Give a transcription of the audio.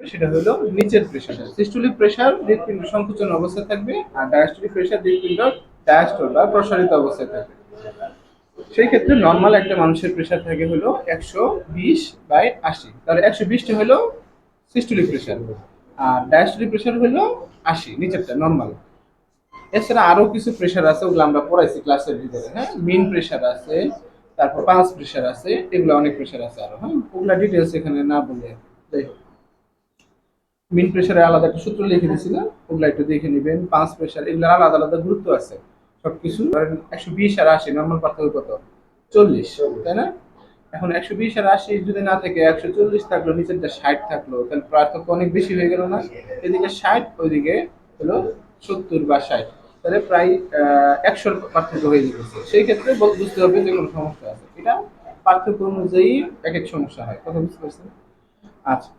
সেটা হলো নিচের প্রেশার। সিস্টোলিক প্রেশার হৃৎপিণ্ড সংকুচন অবস্থায় থাকবে, আর ডায়াস্টোলিক প্রেশার হৃৎপিণ্ড ডায়াস্টোল বা প্রসারিত অবস্থায় থাকবে। সেই ক্ষেত্রে নর্মাল একটা মানুষের প্রেশার থাকে হলো 120/80, তাহলে 120টা হলো সিস্টোলিক প্রেশার, আর ডায়াস্টোলিক প্রেশার হলো 80, নিচেরটা নর্মাল। এছাড়া আরো কিছু প্রেশার আছে, ওগুলো আমরা পড়াইছি ক্লাসের ভিতরে। হ্যাঁ, মিন প্রেশার আছে, তারপর পালস প্রেশার আছে, এগুলো অনেক প্রেশার আছে আরো। হ্যাঁ, ওগুলা ডিটেলস এখানে না বলে, যাই হোক, মিন প্রেশারে আলাদা একটা সূত্র লিখে দিয়েছিলাম, ওগুলা একটু দেখে নিবেন। পালস প্রেশার, এগুলো আলাদা আলাদা গুরুত্ব আছে সবকিছু। ধরেন 120 আর 80 নর্মাল পার্থক্য কত? 40, তাই না? এখন 120 আর 80 যদি না থেকে 140 থাকলো, নিচেরটা 60 থাকলো, তাহলে পার্থক্য অনেক বেশি হয়ে গেল না? এদিকে 60, ওইদিকে হলো 70 বা 60, তাহলে প্রায় 100 পার্থক্য হয়ে যেতেছে। সেই ক্ষেত্রে বুঝতে হবে যে কোনো সমস্যা আছে। এটা পার্থক্য অনুযায়ী এক এক সমস্যা হয়। কথা বুঝতে পারছেন? আচ্ছা,